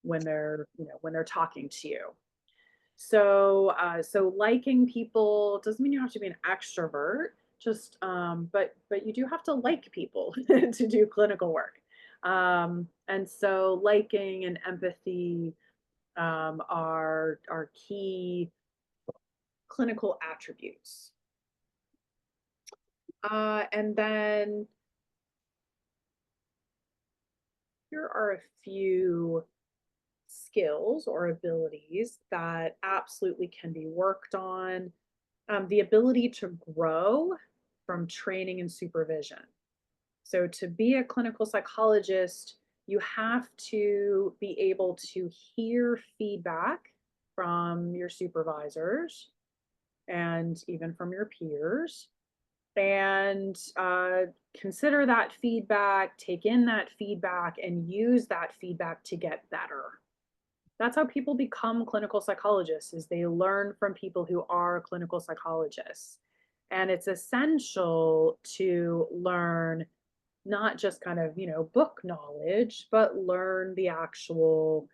when they're talking to you. So liking people doesn't mean you have to be an extrovert, just but you do have to like people to do clinical work. And so liking and empathy are key clinical attributes. And then here are a few skills or abilities that absolutely can be worked on. The ability to grow from training and supervision. So to be a clinical psychologist, you have to be able to hear feedback from your supervisors and even from your peers, and consider that feedback, take in that feedback, and use that feedback to get better. That's how people become clinical psychologists, is they learn from people who are clinical psychologists. And it's essential to learn not just kind of, book knowledge, but learn the actual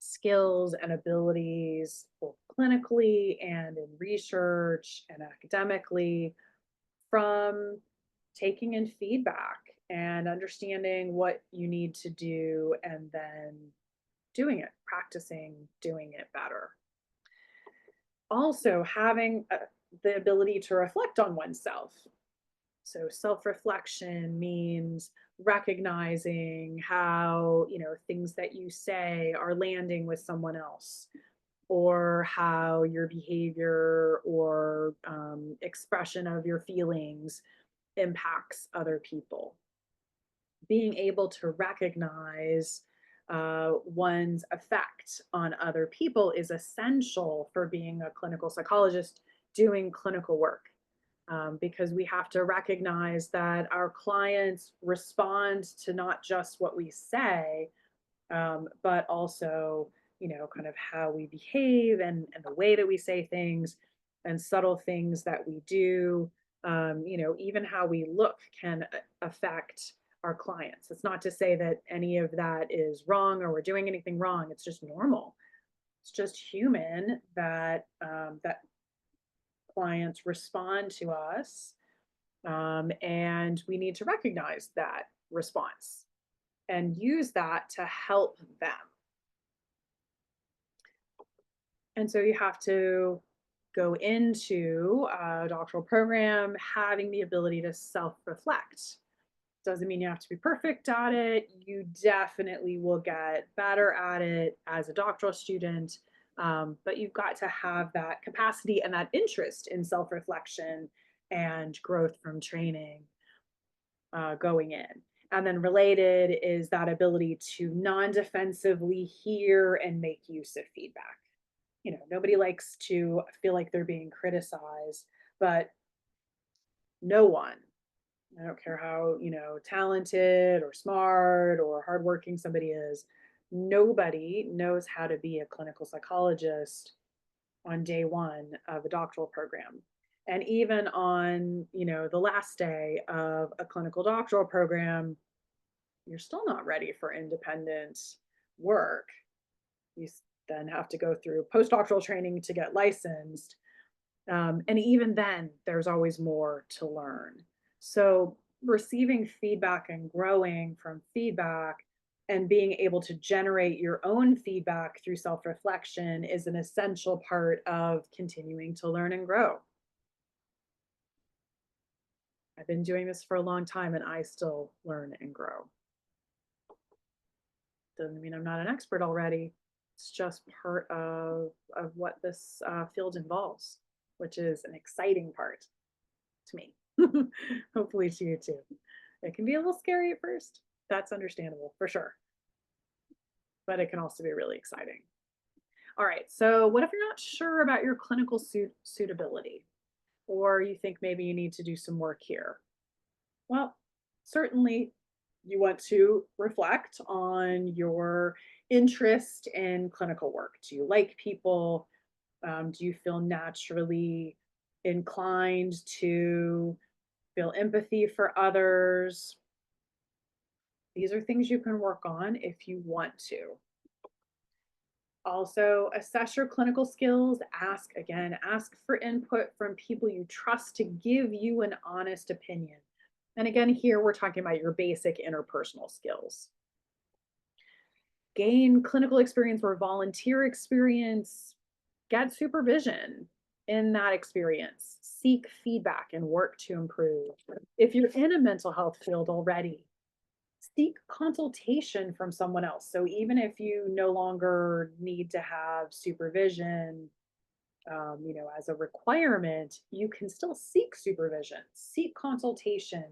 skills and abilities, both clinically and in research and academically, from taking in feedback and understanding what you need to do, and then doing it, practicing doing it better. Also, having the ability to reflect on oneself. So self-reflection means recognizing how, things that you say are landing with someone else, or how your behavior or expression of your feelings impacts other people. Being able to recognize one's effect on other people is essential for being a clinical psychologist doing clinical work, because we have to recognize that our clients respond to not just what we say, but also, kind of how we behave, and the way that we say things, and subtle things that we do. Even how we look can affect our clients. It's not to say that any of that is wrong or we're doing anything wrong. It's just normal. It's just human that that clients respond to us, and we need to recognize that response and use that to help them. And so you have to go into a doctoral program having the ability to self-reflect. Doesn't mean you have to be perfect at it. You definitely will get better at it as a doctoral student. But you've got to have that capacity and that interest in self-reflection and growth from training going in. And then related is that ability to non-defensively hear and make use of feedback. You know, nobody likes to feel like they're being criticized, but no one, I don't care how, talented or smart or hardworking somebody is, nobody knows how to be a clinical psychologist on day one of a doctoral program. And even on, the last day of a clinical doctoral program, you're still not ready for independent work. You then have to go through postdoctoral training to get licensed. And even then, there's always more to learn. So, receiving feedback and growing from feedback and being able to generate your own feedback through self reflection is an essential part of continuing to learn and grow. I've been doing this for a long time and I still learn and grow. Doesn't mean I'm not an expert already. It's just part of what this field involves, which is an exciting part to me. Hopefully to you too. It can be a little scary at first. That's understandable for sure. But it can also be really exciting. All right, so what if you're not sure about your clinical suitability, or you think maybe you need to do some work here? Well, certainly you want to reflect on your interest in clinical work. Do you like people? Do you feel naturally inclined to feel empathy for others? These are things you can work on if you want to. Also, assess your clinical skills. Ask for input from people you trust to give you an honest opinion. And again, here we're talking about your basic interpersonal skills. Gain clinical experience or volunteer experience. Get supervision in that experience. Seek feedback and work to improve. If you're in a mental health field already, seek consultation from someone else. So even if you no longer need to have supervision, as a requirement, you can still seek supervision, seek consultation,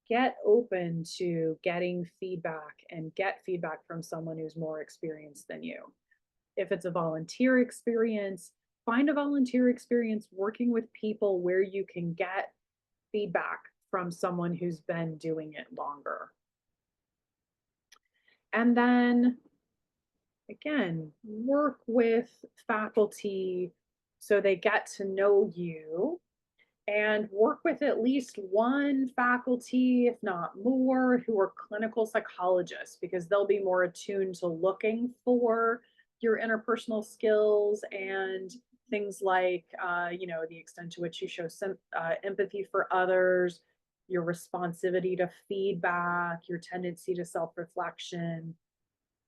get open to getting feedback and get feedback from someone who's more experienced than you. If it's a volunteer experience, find a volunteer experience working with people where you can get feedback from someone who's been doing it longer. And then again, work with faculty so they get to know you, and work with at least one faculty, if not more, who are clinical psychologists, because they'll be more attuned to looking for your interpersonal skills and things like, the extent to which you show some empathy for others, your responsivity to feedback, your tendency to self-reflection.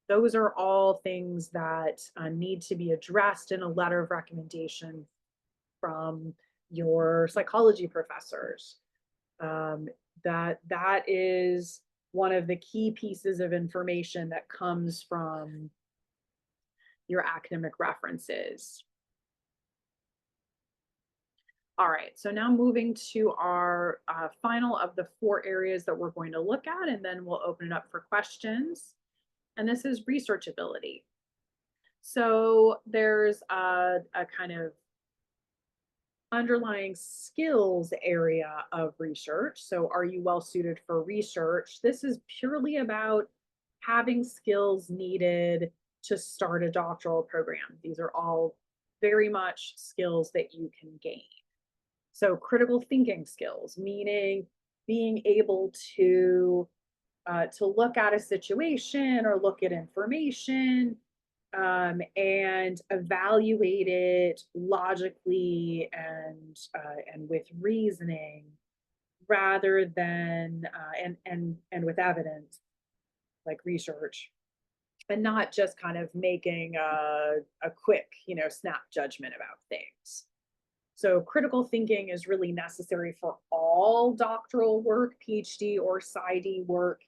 Those are all things that need to be addressed in a letter of recommendation from your psychology professors. That is one of the key pieces of information that comes from your academic references. All right, so now moving to our final of the 4 areas that we're going to look at, and then we'll open it up for questions. And this is researchability. So there's a kind of underlying skills area of research. So are you well suited for research? This is purely about having skills needed to start a doctoral program. These are all very much skills that you can gain. So critical thinking skills, meaning being able to to look at a situation or look at information and evaluate it logically and with reasoning rather than and with evidence like research, and not just kind of making a quick, snap judgment about things. So critical thinking is really necessary for all doctoral work, PhD or PsyD work,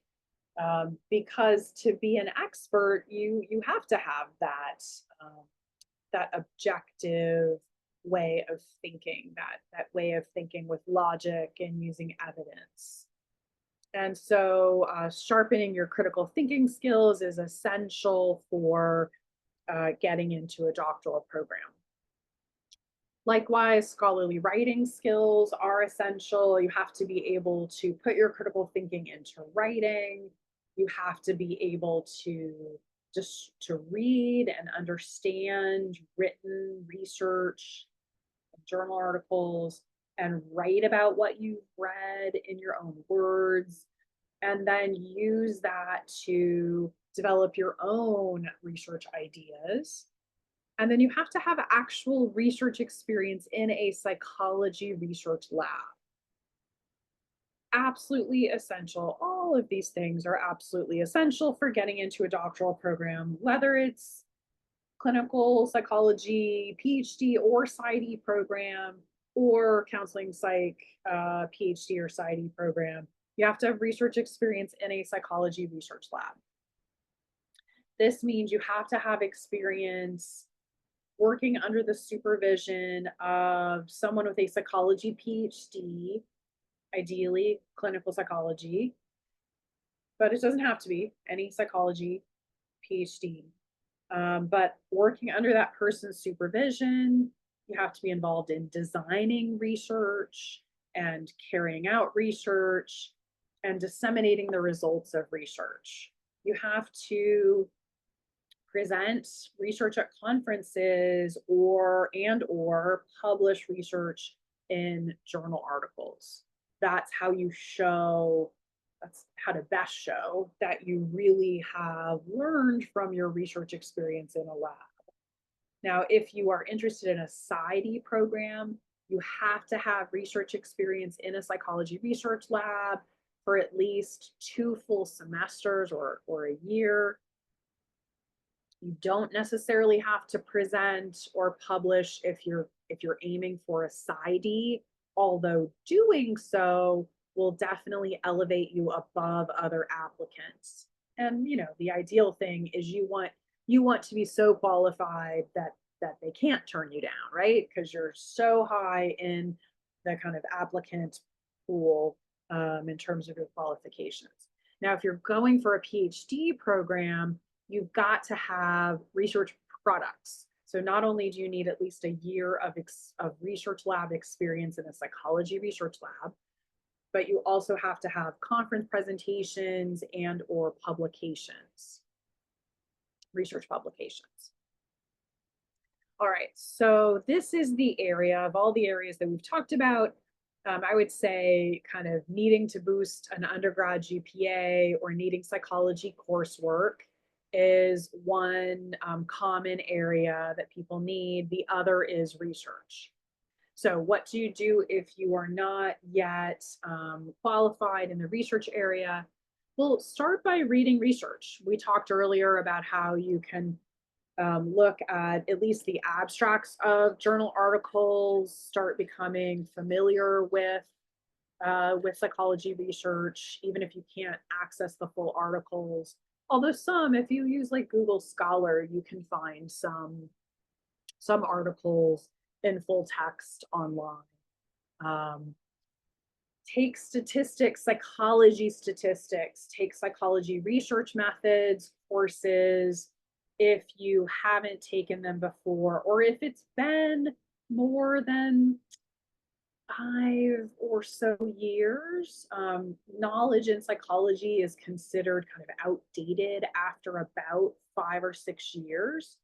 because to be an expert, you have to have that objective way of thinking, that way of thinking with logic and using evidence. And so, sharpening your critical thinking skills is essential for getting into a doctoral program. Likewise, scholarly writing skills are essential. You have to be able to put your critical thinking into writing. You have to be able to just to read and understand written research, journal articles, and write about what you've read in your own words, and then use that to develop your own research ideas. And then you have to have actual research experience in a psychology research lab. Absolutely essential. All of these things are absolutely essential for getting into a doctoral program, whether it's clinical psychology, PhD or PsyD program, or counseling psych, PhD or PsyD program. You have to have research experience in a psychology research lab. This means you have to have experience working under the supervision of someone with a psychology PhD, ideally clinical psychology, but it doesn't have to be any psychology PhD. But working under that person's supervision, you have to be involved in designing research and carrying out research and disseminating the results of research. You have to present research at conferences or publish research in journal articles. That's how you show, that's how to best show that you really have learned from your research experience in a lab. Now, if you are interested in a PsyD program, you have to have research experience in a psychology research lab for at least 2 full semesters or a year. You don't necessarily have to present or publish if you're aiming for a PsyD, although doing so will definitely elevate you above other applicants. And the ideal thing is you want to be so qualified that they can't turn you down, right? Because you're so high in the kind of applicant pool in terms of your qualifications. Now, if you're going for a PhD program, you've got to have research products. So not only do you need at least a year of research lab experience in a psychology research lab, but you also have to have conference presentations and or publications, research publications. All right, so this is the area of all the areas that we've talked about. I would say kind of needing to boost an undergrad GPA or needing psychology coursework is one common area that people need. The other is research. So what do you do if you are not yet qualified in the research area? Well, start by reading research. We talked earlier about how you can look at least the abstracts of journal articles, start becoming familiar with psychology research, even if you can't access the full articles. Although some, if you use like Google Scholar, you can find some articles in full text online. Take statistics, take psychology research methods courses if you haven't taken them before, or if it's been more than 5 or so years. Knowledge in psychology is considered kind of outdated after about 5 or 6 years.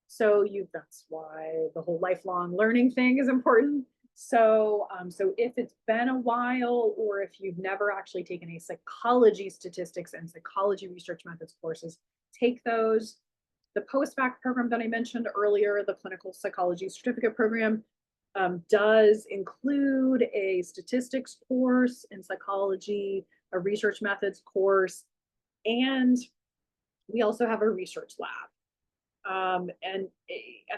So that's why the whole lifelong learning thing is important. So, so if it's been a while, or if you've never actually taken a psychology statistics and psychology research methods courses, take those. The post-bac program that I mentioned earlier, the clinical psychology certificate program, does include a statistics course in psychology, a research methods course, and we also have a research lab. And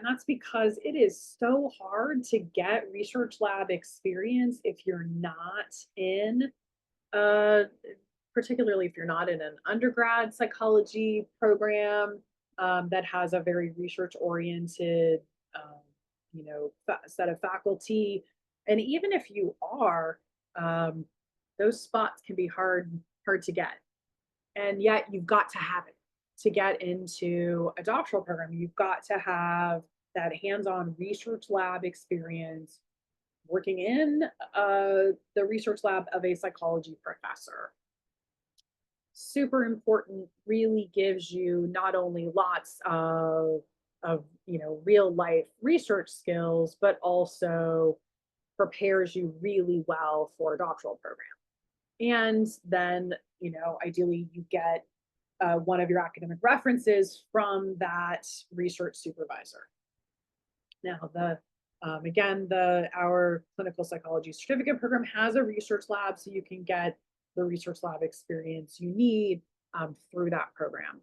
that's because it is so hard to get research lab experience if you're not in, uh, particularly if you're not in an undergrad psychology program that has a very research oriented, um, set of faculty. And even if you are, um, those spots can be hard to get, and yet you've got to have it to get into a doctoral program. You've got to have that hands-on research lab experience working in the research lab of a psychology professor. Super important, really gives you not only lots of real life research skills, but also prepares you really well for a doctoral program. And then, ideally you get one of your academic references from that research supervisor. Now, our clinical psychology certificate program has a research lab, so you can get the research lab experience you need through that program.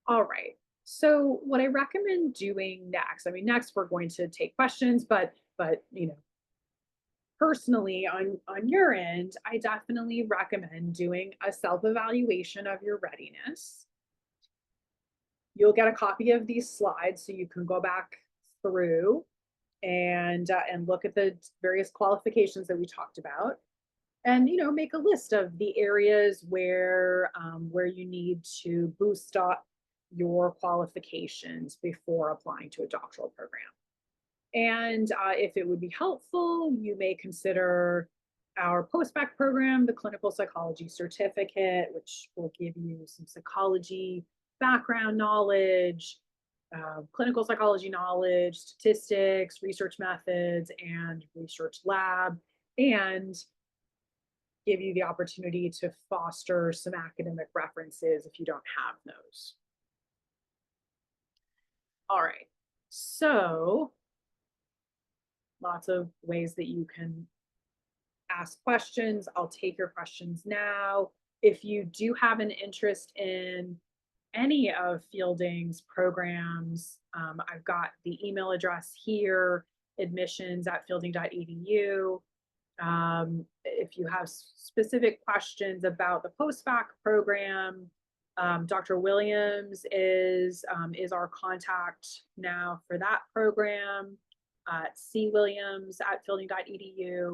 All right. So, what I recommend doing next, I mean, next we're going to take questions, but personally on your end, I definitely recommend doing a self-evaluation of your readiness. You'll get a copy of these slides so you can go back through and look at the various qualifications that we talked about, and make a list of the areas where you need to boost up your qualifications before applying to a doctoral program. And if it would be helpful, you may consider our post-bac program, the clinical psychology certificate, which will give you some psychology background knowledge, clinical psychology knowledge, statistics, research methods, and research lab, and give you the opportunity to foster some academic references if you don't have those. All right, so lots of ways that you can ask questions. I'll take your questions now. If you do have an interest in any of Fielding's programs, I've got the email address here, admissions@fielding.edu. If you have specific questions about the post-bac program, Dr. Williams is our contact now for that program. C. Williams@fielding.edu.